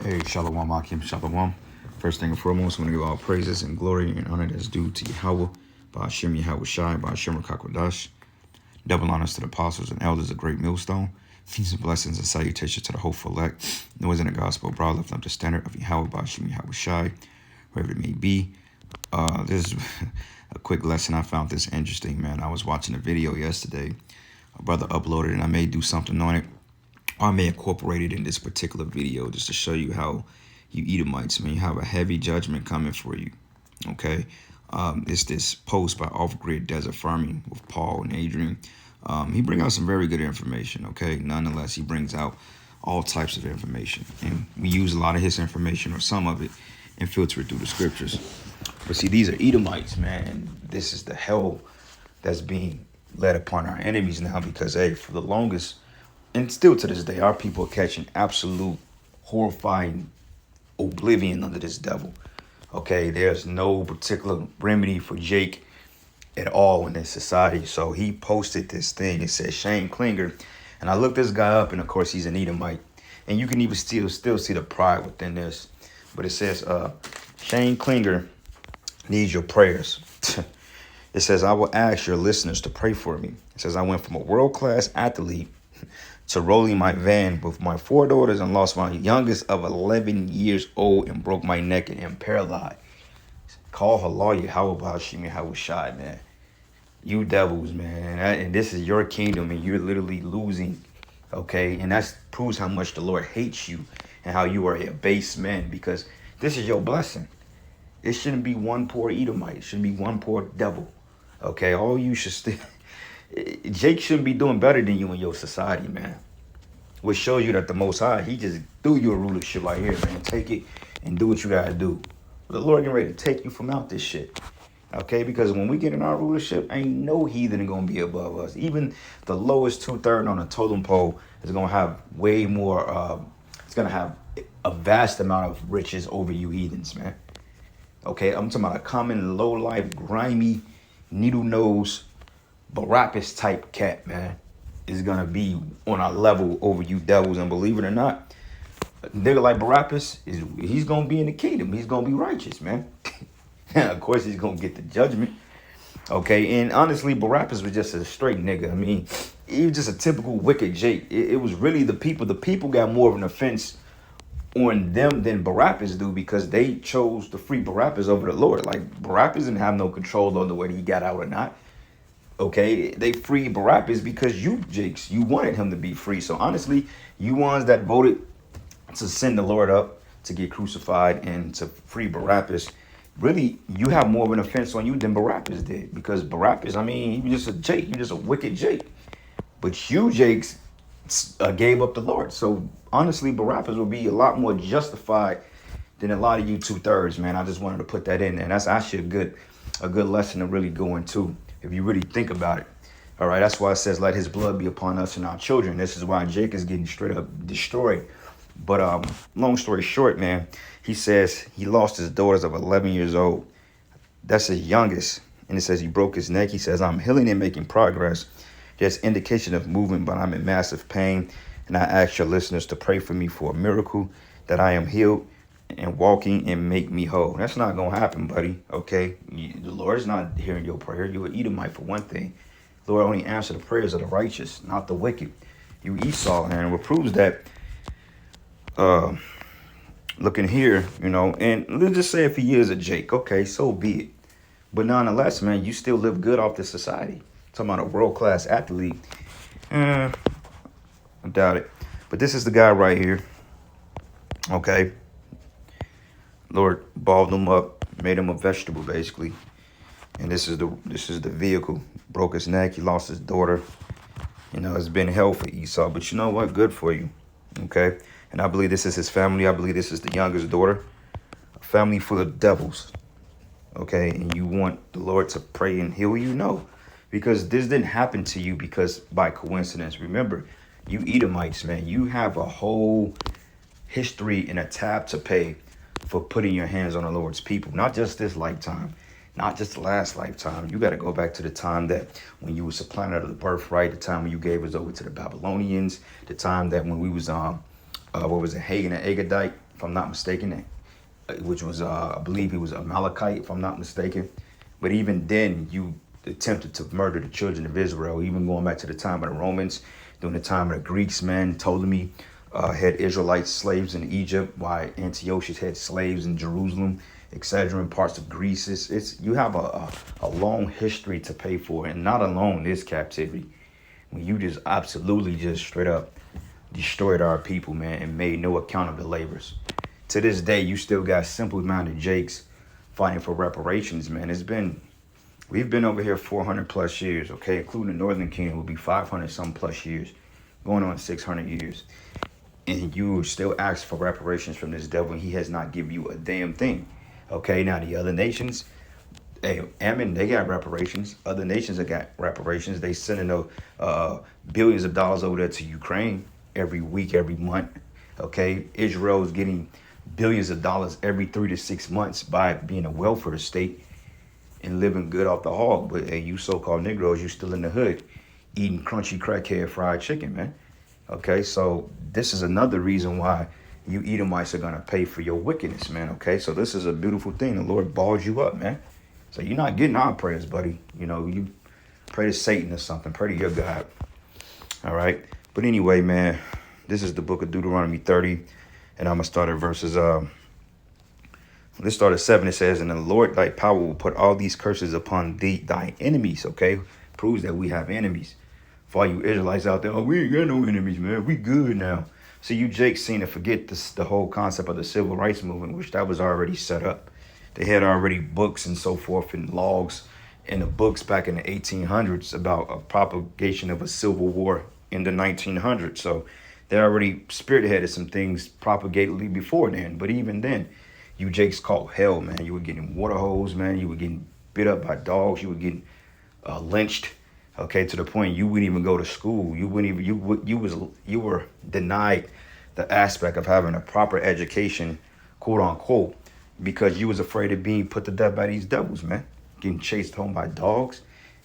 Hey, Shalom, Akim, Shalom. First thing and foremost, I want to give all praises and glory and honor that's due to Yahweh, Ba'ashem Yahweh Shai, Ba'ashem Rakakwadash. Double honors to the apostles and elders of Great Millstone. Peace and blessings and salutations to the hopeful elect. Noise in the gospel, broad lifting up the standard of Yahweh, Ba'ashem Yahweh Shai, wherever it may be. This is a quick lesson. I found this interesting, man. I was watching a video yesterday. A brother uploaded it, and I may do something on it. I may incorporate it in this particular video just to show you how you Edomites, man, you have a heavy judgment coming for you, okay? It's this post by Off-Grid Desert Farming with Paul and Adrian. He brings out some very good information, okay? Nonetheless, he brings out all types of information. And we use a lot of his information or some of it and filter it through the scriptures. But see, these are Edomites, man. And this is the hell that's being led upon our enemies now because, hey, for the longest, and still to this day, our people are catching absolute horrifying oblivion under this devil. Okay, there's no particular remedy for Jake at all in this society. So he posted this thing. It says Shane Klinger. And I looked this guy up, and of course, he's an Edomite. And you can even still see the pride within this. But it says, Shane Klinger needs your prayers. It says, I will ask your listeners to pray for me. It says, I went from a world-class athlete to rolling my van with my 4 daughters and lost my youngest of 11 years old and broke my neck and am paralyzed. Call her lawyer. How about Shimi? How was shy, man? You devils, man. And this is your kingdom and you're literally losing. Okay. And that proves how much the Lord hates you and how you are a base man because this is your blessing. It shouldn't be one poor Edomite. It shouldn't be one poor devil. Okay. All you should still. Jake shouldn't be doing better than you in your society, man. Which shows you that the Most High, he just threw you a rulership right here, man. Take it and do what you gotta do. The Lord getting ready to take you from out this shit. Okay, because when we get in our rulership, ain't no heathen gonna be above us. Even the lowest 2/3 on a totem pole is gonna have way more, it's gonna have a vast amount of riches over you heathens, man. Okay, I'm talking about a common, low-life, grimy, needle-nose, Barabbas type cat, man, is gonna be on a level over you devils. And believe it or not, a nigga like Barabbas he's gonna be in the kingdom. He's gonna be righteous, man. Of course, he's gonna get the judgment. Okay, and honestly, Barabbas was just a straight nigga. I mean, he was just a typical wicked Jake. It was really the people. The people got more of an offense on them than Barabbas do because they chose to free Barabbas over the Lord. Like Barabbas didn't have no control over whether he got out or not. Okay, they freed Barabbas because you, Jakes, you wanted him to be free. So honestly, you ones that voted to send the Lord up to get crucified and to free Barabbas, really, you have more of an offense on you than Barabbas did. Because Barabbas, I mean, you just a Jake, you just a wicked Jake. But you, Jakes, gave up the Lord. So honestly, Barabbas will be a lot more justified than a lot of you 2/3, man. I just wanted to put that in there. And that's actually a good lesson to really go into. If you really think about it. All right, that's why it says, let his blood be upon us and our children. This is why Jake is getting straight up destroyed. But long story short, man, he says he lost his daughters of 11 years old. That's his youngest. And it says he broke his neck. He says, I'm healing and making progress. There's indication of movement, but I'm in massive pain. And I ask your listeners to pray for me for a miracle that I am healed and walking and make me whole. That's not gonna happen, buddy. Okay, the Lord's not hearing your prayer. You're an Edomite for one thing. The Lord only answers the prayers of the righteous, not the wicked. You Esau, and what proves that? Looking here, you know, and let's just say if he is a Jake, okay, so be it. But nonetheless, man, you still live good off this society. Talking about a world-class athlete, I doubt it. But this is the guy right here. Okay. Lord balled him up, made him a vegetable basically. And this is the vehicle. Broke his neck, he lost his daughter. You know, it's been hell for Esau, but you know what? Good for you. Okay? And I believe this is his family. I believe this is the youngest daughter. A family full of devils. Okay? And you want the Lord to pray and heal you? No. Because this didn't happen to you because by coincidence. Remember, you Edomites, man, you have a whole history and a tab to pay for putting your hands on the Lord's people. Not just this lifetime, not just the last lifetime. You got to go back to the time that when you were supplying out of the birthright, the time when you gave us over to the Babylonians, the time that when we was Hagen and Agagite, if I'm not mistaken, which was, I believe he was Amalekite, if I'm not mistaken. But even then, you attempted to murder the children of Israel, even going back to the time of the Romans, during the time of the Greeks, man. Ptolemy had Israelite slaves in Egypt, while Antiochus had slaves in Jerusalem, etc., in parts of Greece. It's you have a long history to pay for, and not alone this captivity. When you just absolutely just straight up destroyed our people, man, and made no account of the labors. To this day, you still got simple-minded Jakes fighting for reparations, man. We've been over here 400 plus years, okay, including the Northern Kingdom will be 500 some plus years, going on 600 years. And you still ask for reparations from this devil, and he has not given you a damn thing. Okay, now the other nations, hey, Ammon, they got reparations. Other nations have got reparations. They sending billions of dollars over there to Ukraine every week, every month. Okay, Israel is getting billions of dollars every 3 to 6 months by being a welfare state and living good off the hog. But hey, you so-called Negroes, you still in the hood eating crunchy crackhead fried chicken, man. Okay, so this is another reason why you Edomites are going to pay for your wickedness, man. Okay, so this is a beautiful thing. The Lord balls you up, man. So you're not getting our prayers, buddy. You know, you pray to Satan or something. Pray to your God. All right. But anyway, man, this is the book of Deuteronomy 30. And I'm going to start at verses, let's start at 7. It says, and the Lord thy power will put all these curses upon thee, thy enemies. Okay. Proves that we have enemies. For all you Israelites out there, oh, we ain't got no enemies, man. We good now. So you Jake seem to forget the whole concept of the civil rights movement, which that was already set up. They had already books and so forth and logs in the books back in the 1800s about a propagation of a civil war in the 1900s. So they already spearheaded some things propagatedly before then. But even then, you Jakes caught hell, man. You were getting water hose, man. You were getting bit up by dogs. You were getting lynched. Okay, to the point you wouldn't even go to school. You wouldn't even you were denied the aspect of having a proper education, quote unquote, because you was afraid of being put to death by these devils, man. Getting chased home by dogs,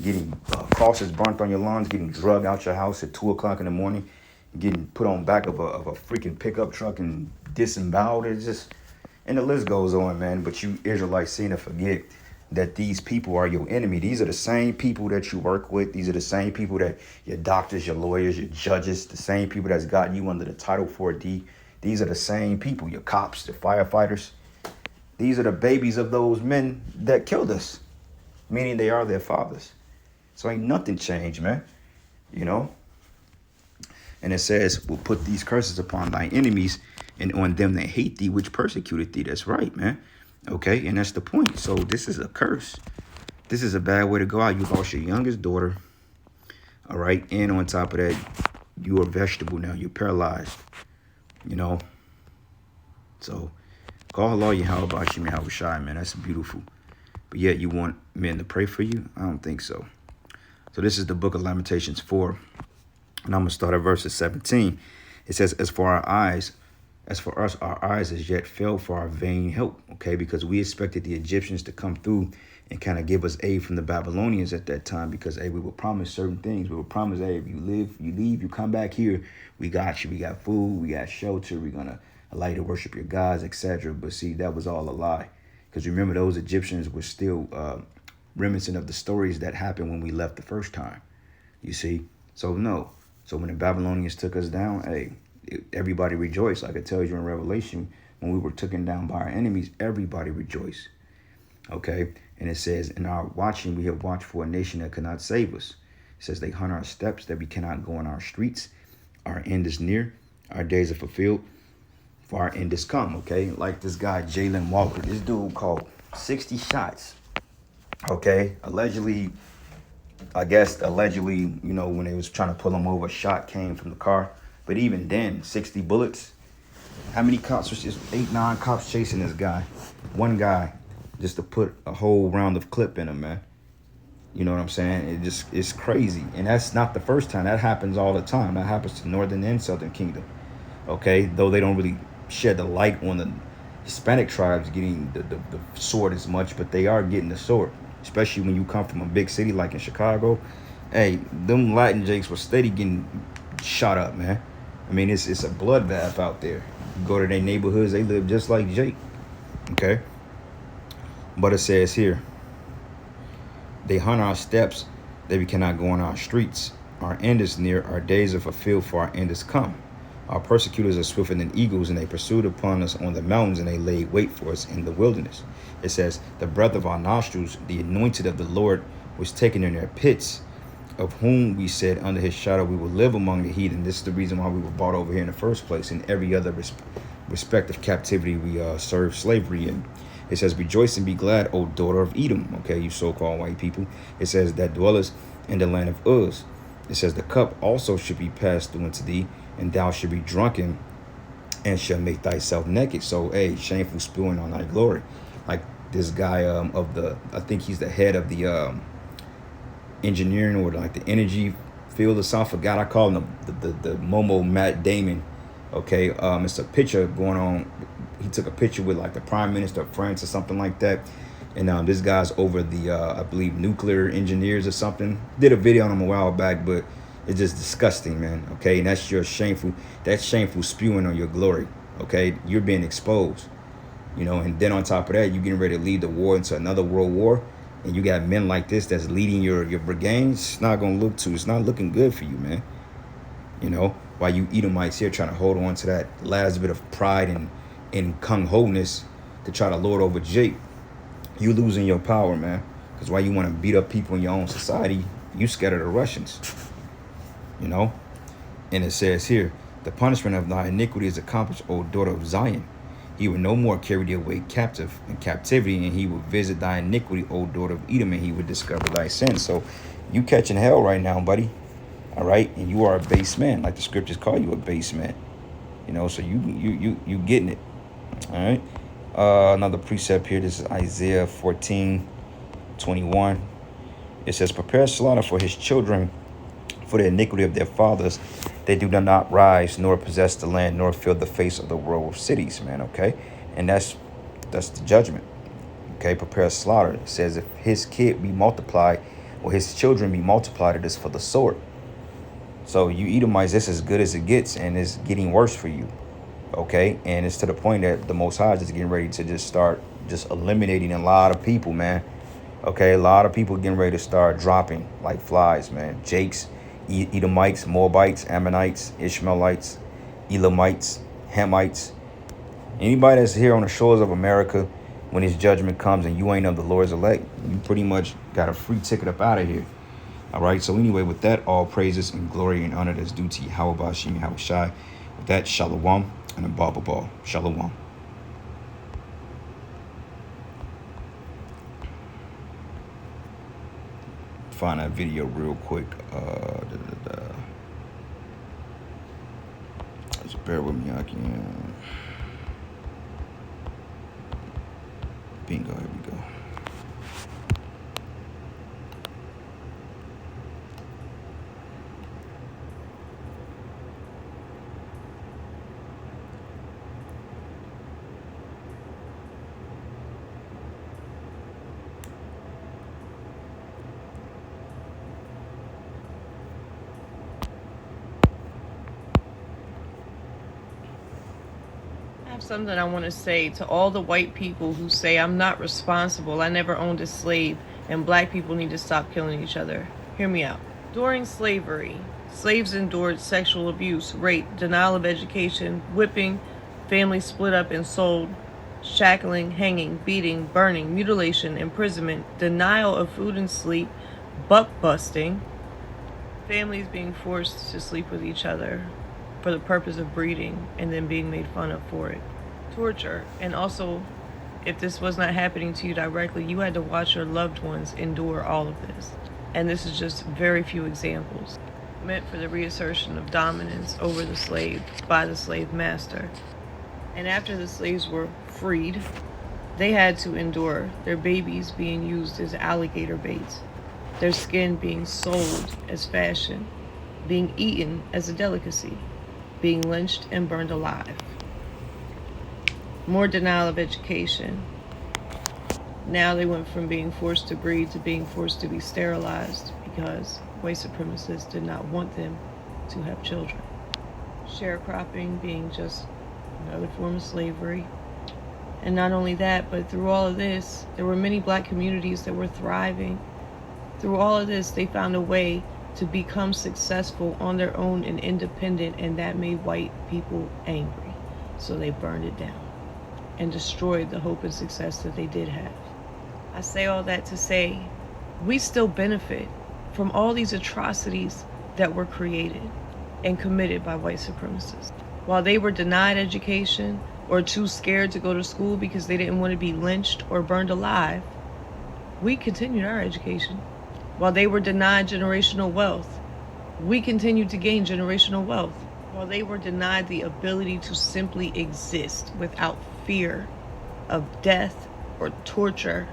getting crosses burnt on your lawns, getting drugged out your house at 2 o'clock in the morning, getting put on back of a freaking pickup truck and disemboweled. It's just, and the list goes on, man. But you Israelites seem to forget that these people are your enemy. These are the same people that you work with. These are the same people that your doctors, your lawyers, your judges, the same people that's gotten you under the Title 4D. These are the same people, your cops, the firefighters. These are the babies of those men that killed us, meaning they are their fathers. So ain't nothing changed, man. You know? And it says, we'll put these curses upon thy enemies and on them that hate thee, which persecuted thee. That's right, man. Okay, and that's the point. So this is a curse. This is a bad way to go out. You lost your youngest daughter. All right, and on top of that, you are a vegetable now. You're paralyzed. You know. So call Allah Yahweh Bashim Yahweh Shai, man. That's beautiful. But yet you want men to pray for you? I don't think so. So this is the book of Lamentations 4. And I'm going to start at verses 17. It says, as for us, our eyes as yet fell for our vain help, okay? Because we expected the Egyptians to come through and kind of give us aid from the Babylonians at that time because, hey, we were promised certain things. We were promised, hey, if you leave, you come back here, we got you. We got food, we got shelter, we're going to allow you to worship your gods, etc. But see, that was all a lie. Because remember, those Egyptians were still reminiscent of the stories that happened when we left the first time, you see? So, no. So when the Babylonians took us down, hey, everybody rejoiced. Like it tells you in Revelation, when we were taken down by our enemies, everybody rejoiced. Okay. And it says, in our watching, we have watched for a nation that could not save us. It says, they hunt our steps, that we cannot go in our streets. Our end is near. Our days are fulfilled. For our end is come. Okay. Like this guy, Jalen Walker, this dude caught 60 shots. Okay. Allegedly, you know, when they was trying to pull him over, a shot came from the car. But even then, 60 bullets. How many cops was just 8, 9 cops chasing this guy? One guy just to put a whole round of clip in him, man. You know what I'm saying? It's crazy. And that's not the first time. That happens all the time. That happens to Northern and Southern Kingdom. Okay? Though they don't really shed the light on the Hispanic tribes getting the sword as much, but they are getting the sword. Especially when you come from a big city like in Chicago. Hey, them Latin Jakes were steady getting shot up, man. I mean, it's a bloodbath out there. You go to their neighborhoods, they live just like Jake. Okay? But it says here, they hunt our steps, that we cannot go on our streets. Our end is near, our days are fulfilled, for our end is come. Our persecutors are swifter than eagles, and they pursued upon us on the mountains, and they laid wait for us in the wilderness. It says, the breath of our nostrils, the anointed of the Lord, was taken in their pits, of whom we said, under his shadow we will live among the heathen. This is the reason why we were brought over here in the first place. In every other respective captivity, we served slavery in. It says, rejoice and be glad, O daughter of Edom. Okay, you so-called white people. It says, that dwellest in the land of Uz. It says, the cup also should be passed through into thee, and thou should be drunken, and shall make thyself naked. So, hey, shameful spewing on thy glory. Like this guy I think he's the head of the engineering, or like the energy field or something. I forgot. I call him the Momo Matt Damon. Okay, it's a picture going on. He took a picture with like the Prime Minister of France or something like that. And this guy's over the, I believe, nuclear engineers or something. Did a video on him a while back, but it's just disgusting, man. Okay, and that's shameful spewing on your glory. Okay, you're being exposed, you know. And then on top of that, you're getting ready to lead the war into another world war, and you got men like this that's leading your brigades. It's not looking good for you, man. You know, while you Edomites here trying to hold on to that last bit of pride and kung ho-ness to try to lord over Jake. You losing your power, man. Because why you want to beat up people in your own society, you scared of the Russians. You know? And it says here, the punishment of thy iniquity is accomplished, O daughter of Zion. He will no more carry thee away captive in captivity, and he will visit thy iniquity, O daughter of Edom, and he will discover thy sin. So you catching hell right now, buddy. All right? And you are a base man, like the scriptures call you a base man. You know, so you getting it. All right? Another precept here. This is Isaiah 14:21. It says, prepare slaughter for his children, for the iniquity of their fathers. They do not rise, nor possess the land, nor fill the face of the world with cities, man. Okay, and that's the judgment. Okay, prepare slaughter. It says, if his kid be multiplied, or his children be multiplied, it is for the sword. So you Edomites, this is as good as it gets, and it's getting worse for you. Okay, and it's to the point that the Most High is just getting ready to just start eliminating a lot of people, man. Okay, a lot of people getting ready to start dropping like flies, man. Jakes, Edomites, Moabites, Ammonites, Ishmaelites, Elamites, Hamites. Anybody that's here on the shores of America, when his judgment comes and you ain't of the Lord's elect, you pretty much got a free ticket up out of here. All right, so anyway, with that, all praises and glory and honor that's due to Yahweh Bashim Yahweh Shai. With that, Shalom and a Baba. Shalom. Find that video real quick. Just bear with me. I can. Bingo. Here we go. Something I want to say to all the white people who say I'm not responsible, I never owned a slave, and black people need to stop killing each other. Hear me out. During slavery, slaves endured sexual abuse, rape, denial of education, whipping, families split up and sold, shackling, hanging, beating, burning, mutilation, imprisonment, denial of food and sleep, buck busting, families being forced to sleep with each other for the purpose of breeding and then being made fun of for it. Torture. And also, if this was not happening to you directly, you had to watch your loved ones endure all of this. And this is just very few examples. Meant for the reassertion of dominance over the slave by the slave master. And after the slaves were freed, they had to endure their babies being used as alligator baits, their skin being sold as fashion, being eaten as a delicacy, being lynched and burned alive. More denial of education. Now they went from being forced to breed to being forced to be sterilized because white supremacists did not want them to have children. Sharecropping being just another form of slavery. And not only that, but through all of this, there were many black communities that were thriving. Through all of this, they found a way to become successful on their own and independent, and that made white people angry. So they burned it down and destroyed the hope and success that they did have. I say all that to say we still benefit from all these atrocities that were created and committed by white supremacists. While they were denied education or too scared to go to school because they didn't want to be lynched or burned alive, we continued our education. While they were denied generational wealth, we continued to gain generational wealth. While they were denied the ability to simply exist without fear of death or torture,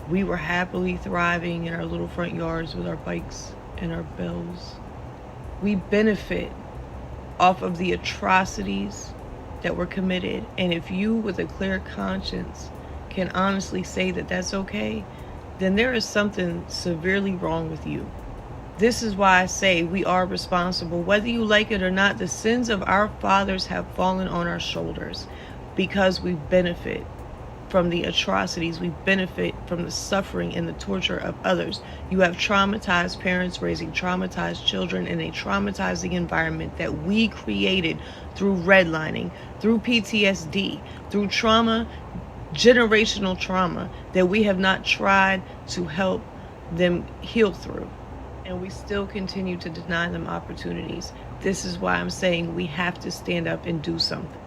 we were happily thriving in our little front yards with our bikes and our bells. We benefit off of the atrocities that were committed. And if you, with a clear conscience, can honestly say that that's okay, then there is something severely wrong with you. This is why I say we are responsible. Whether you like it or not, the sins of our fathers have fallen on our shoulders because we benefit from the atrocities. We benefit from the suffering and the torture of others. You have traumatized parents raising traumatized children in a traumatizing environment that we created through redlining, through PTSD, through trauma, generational trauma that we have not tried to help them heal through. And we still continue to deny them opportunities. This is why I'm saying we have to stand up and do something.